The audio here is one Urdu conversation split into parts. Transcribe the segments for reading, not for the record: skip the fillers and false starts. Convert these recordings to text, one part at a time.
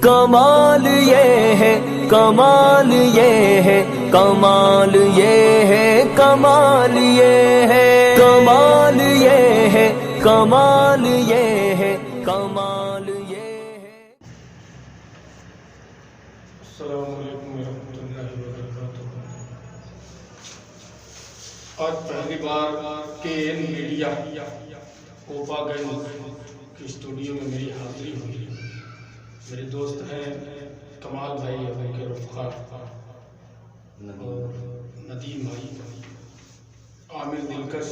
کمال یہ ہے کمال یہ ہے کمال یہ ہے کمال یہ ہے کمال یہ ہے کمال یہ ہے کمال یہ ہے۔ السلام علیکم ورحمۃ اللہ وبرکاتہ۔ آج پہلی بار KN میڈیا کوپا گنج کے اسٹوڈیو میں میری حاضری ہوئی۔ میرے دوست ہیں کمال بھائی ان کے رفقا اور ندیم بھائی، عامر دلکش،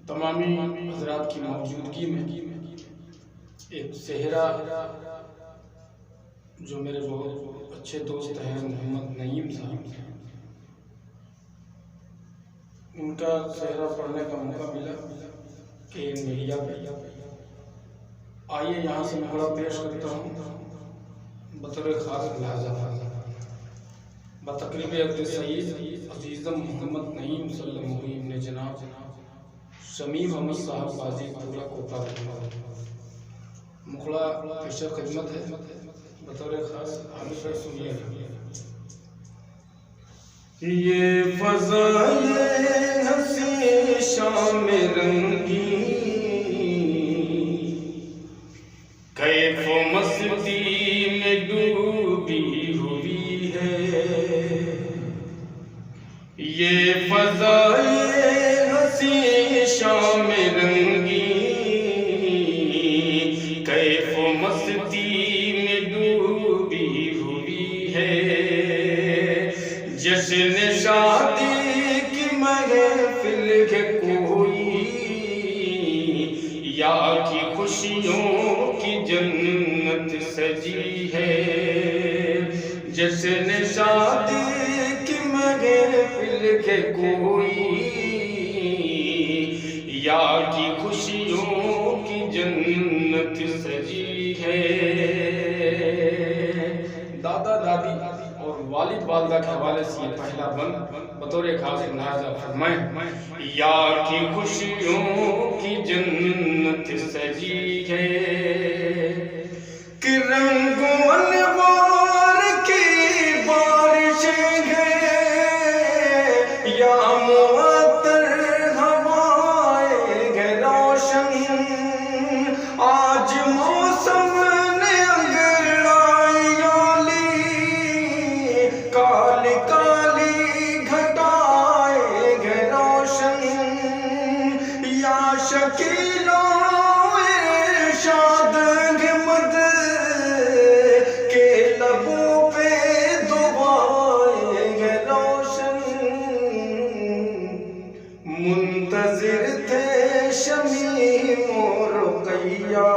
تمامی حضرات کی موجودگی میں ایک صحرا جو میرے بہت اچھے دوست ہیں محمد نعیم صاحب، ان کا صحرا پڑھنے کا موقع ملا KN میڈیا پہ۔ آئیے یہاں سے میں پیش کرتا ہوں بطور خاص ملاحظہ بتقریب عبد سعید عزیزم محمد نعیم صلی اللہ علیہ وسلم نے جناب شمیم احمد صاحب قاضی پورا کوپا مخلا پیشہ خدمت ہے بطور خاص عامر بھائی سنیے گا۔ یہ فضائے ہنسی شام رنگی کیف و مستی میں ڈوبی ہوئی ہے، یہ فضائے ہنسی شام رنگی کیف و مستی میں ڈوبی ہوئی ہے، جشن شادی کی محفل ہے کوئی یا کی خوشیوں کی جنت سجی ہے، جشن شادی کی محفل ہے کوئی یا کی خوشیوں کی جنت سجی ہے۔ دادا دادی اور والد والدہ کے حوالے سے یہ پہلا بند بطور خاص ملاحظہ فرمائیں۔ یا کی خوشیوں کی جنت سجی ہے کہ رنگ و انوار کی بارش ہے، یا معطر ہوائیں ہے روشن، آج موسم نے انگڑائی لی، کالی کالی گھٹائیں ہے روشن، یا شکیلوں ارشاد ہمت کے لبوں پہ دعائیں ہے روشن، منتظر تھے شمیم و رقیہ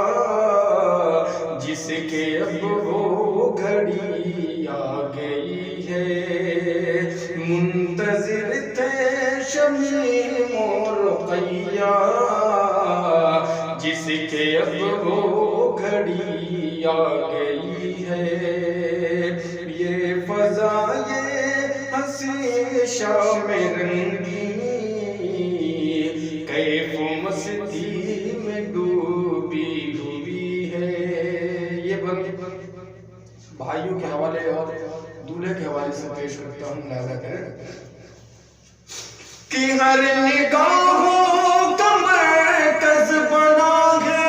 جس کے اب وہ گھڑی آ گئی ہے، منتظر تھے شمیم و رقیہ جس کے اب وہ گھڑی آ گئی ہے، یہ فضائے ہنسی شام رنگی کیف و مستی میں ڈوبی ہوئی ہے۔ یہ بند بھائیوں کے حوالے اور دولہے کے حوالے سے پیش کرتا ہوں، ملاحظہ کریں کہ ہر نگاہوں کا مرکز بنا ہے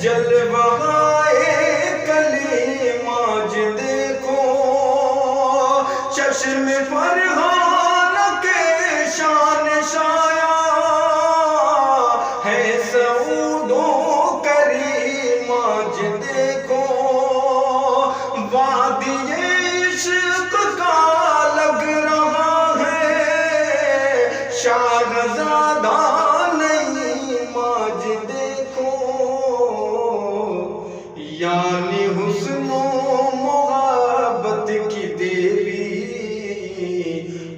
جلوہائے کلیماج دیکھو، چشم فرحان کے شان شایع ہے سعود و کریم آج دیکھو، وادی عشق کا لگ رہا ہے شاہزادہ نعیم آج دیکھو، یعنی حسن و محبت کی دیوی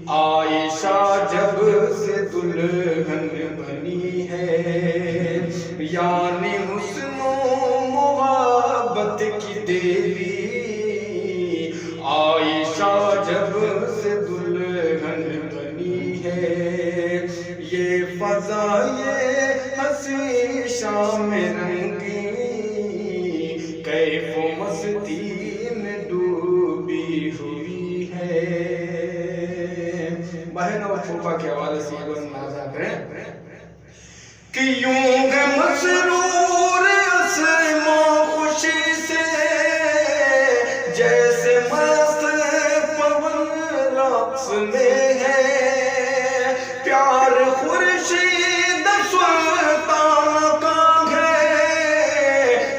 عائشہ جب سے دلہن بنی ہے، یعنی حسن و محبت کی دیوی عائشہ جب سے دلہن بنی ہے، یہ فضائے ہنسی شام شام رنگی کیف و مستی میں ڈوبی ہوئی ہے. بہن اور پھوپھا کے حوالے سے یہ اندازہ کریں کہ یوں ہے مسرور اسما خوشی سے جیسے مست پون رقص میں ہے. پیار خورشید سلطان کا ہے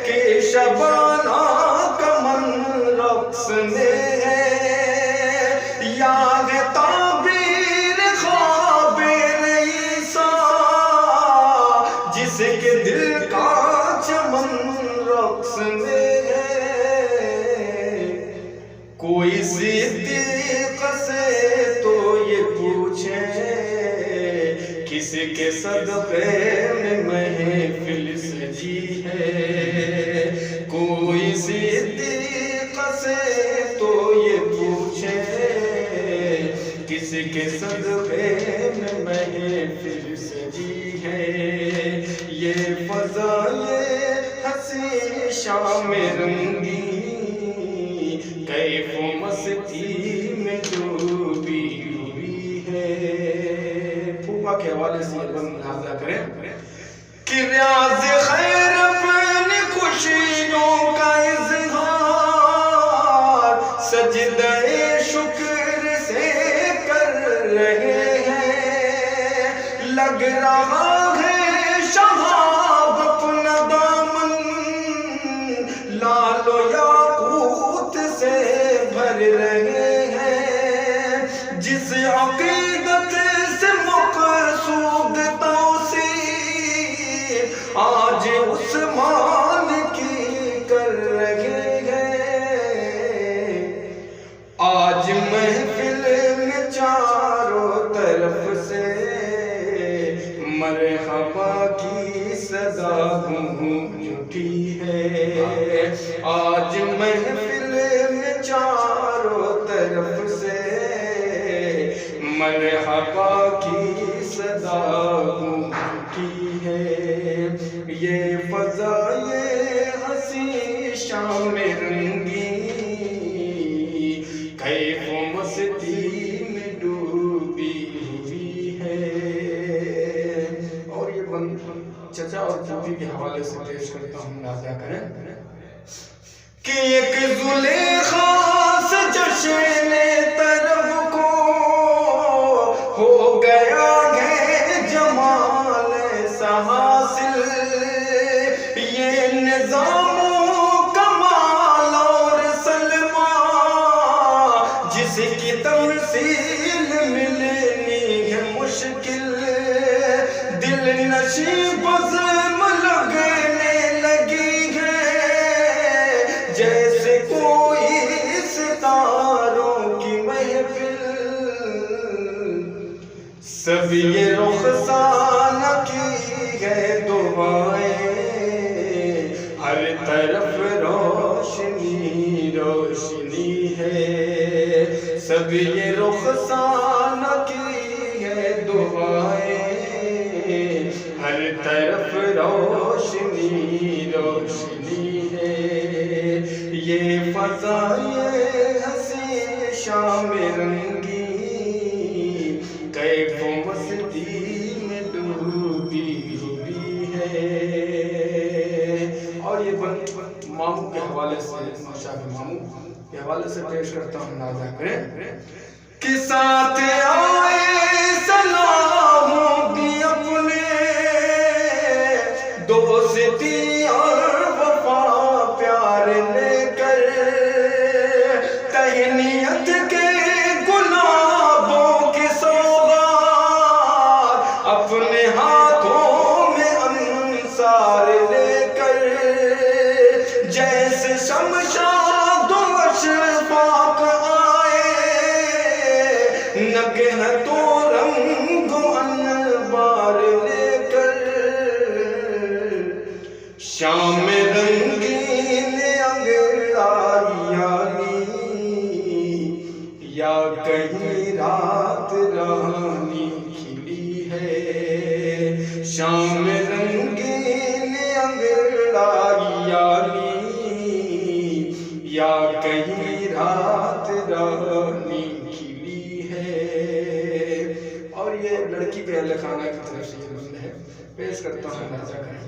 کہ شبانہ کمن رقص میں ہے. یا ہے تعبیر خواب عیسیٰ جس کے دل کا چمن رقص میں ہے. کوئی صدیق سے تو یہ پوچھیں کس کے صدقے میں محفل سجی ہے. کوئی صدیق سے تو یہ پوچھیں کس کے صدقے میں محفل سجی ہے. یہ فضائے ہنسی شام رنگی کیف و مستی میں ڈوبی ہوئی ہے. پھوپھا کے حوالے سے یہ ملاحظہ کریں کہ ریاض خیر اپنی خوشیوں کا اظہار سجدہ شکر سے کر رہے ہیں. لگ رہا ہے شہاب اپنا دامن لال و یاقوت سے بھر رہے ہیں. جس عقیدت سے مقصود توصیف آج عثمان کی کر رہے ہیں. آج محفل میں چاروں طرف سے مرحبا کی صدا گونج اٹھی ہے. آج محفل میں چاروں طرف سے مرحبا کی صدا گونج اٹھی ہے. یہ فضائے ہنسی شام رنگی کیف و مستی میں ڈوبی ہوئی ہے. اور یہ بند چچا اور پھوپھی کے حوالے سے پیش کرتا ہوں, اندازہ کریں کہ ایک زلیخا سے جشن طرب کو ہو گیا ہے جمال ایسا حاصل. یہ نظام و کمال اور سلوہ جس کی تمثیل ملنی ہے مشکل. دل نشیں بزم لگنے لگی ہے جیسے کوئی ستاروں کی محفل. سب یہ رخسانہ کی ہے دعائیں ہر طرف روشنی روشنی ہے. سب یہ رخسانہ کی ہے دعائیں ہر طرف روشنی روشنی ہے. یہ فضائے ہنسی شام رنگی کیف و مستی میں ڈوبی ہوئی ہے. اور یہ بند ماموں کے حوالے سے شاہ ماموں کے حوالے سے پیش کرتا ہوں, اندازہ کریں کہ ساتھ آئے سلاموں کی اپنے دوستی اور وفا پیار لے کر. تہنیت کے گلابوں کی سوغات اپنے ہاتھوں میں انصار لے کر. جیسے شمشاد و اشفاق آئے نگہت و رنگ و انوار لے کر. شام رنگین انگڑائیانی یا کہیں رات رانی کھلی ہے. شام رنگین خانہ کی طرف سے یہ بند ہے، پیش کرتا ہوں ملاحظہ کریں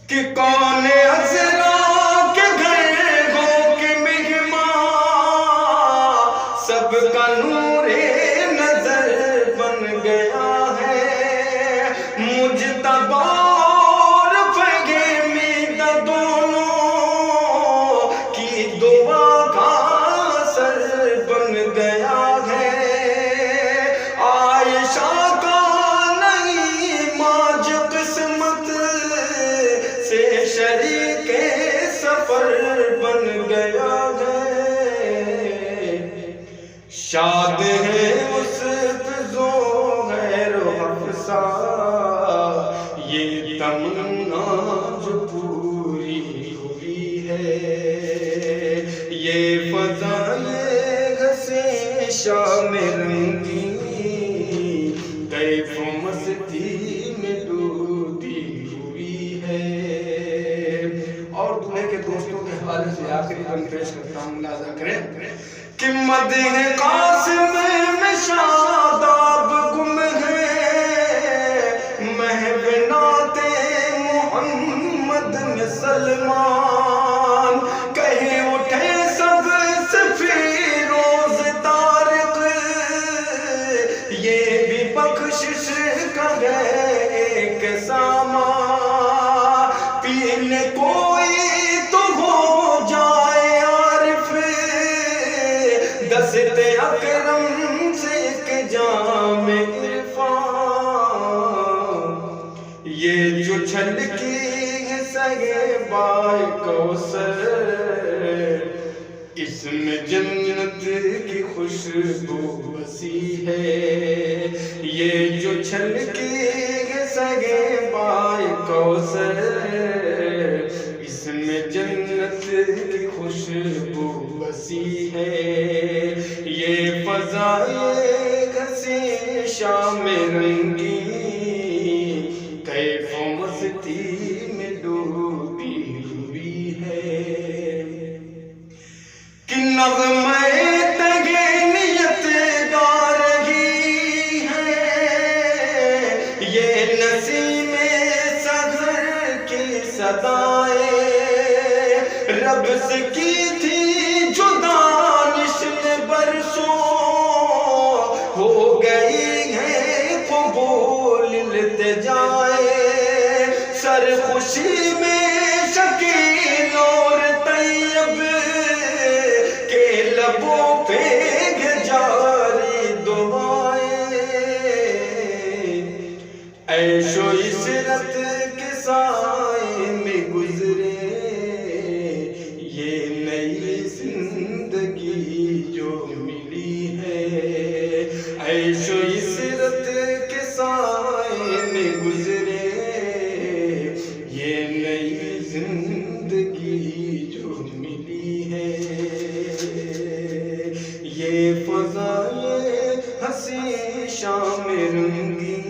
کہ کون عذرا کے گھر ہو کے مہمان، سب کا نور نظر بن گیا ہے، مجتبی اور فہیم دونوں کی دعا کا اثر بن گیا ہے، عائشہ کا نہیں ماج قسمت سے شریک سفر بن گیا ہے، شاد ہے اس پہ زہیر و حفصہ یہ تمنا جو پوری ہوئی ہے، یہ فضائے گھسے شام رنگی کیف و مستی میں ڈوبی ہوئی ہے۔ اور دنیا کے دوستوں کے حوالے سے آخری بند پیش کرتا ہوں، ملاحظہ کریں کہ مدح قاسم میں شاداب گم ہے، محو نعت محمد میں سلمان، کہیں اٹھے سب سے فیروز طارق، یہ بھی بخشش کا ہے ایک سامان، پینے کوئی تو ہو جائے عارف، دست اکرم سے ایک جام عرفان، یہ جو چھلکی ہے سگے بائے کوثر، اس میں جنت کی خوشبو بسی ہے، یہ جو چھلکی ہے سگے بائے کوثر، اس میں جنت کی خوشبو بسی ہے، یہ فضائے گھسے شام رنگی کیف و مستی میں ڈوبی ہوئی ہے، کہ نغمہ تگینیت گا رہی ہے، یہ نسیم سحر کی صدائیں، رب سے کی تھی جو دانش نے برسوں، ہو گئی ہے قبول التجائیں، سر خوشی میں شکیل اور طیب کے لبوں پہ جاری دعائیں، عیش و عشرت کے سائے میں گزرے یہ نئی زندگی جو ملی ہے، عیش و عشرت کے سائے میں گزرے یہ نئی زندگی جو ملی ہے، یہ فضائے ہنسی شام رنگی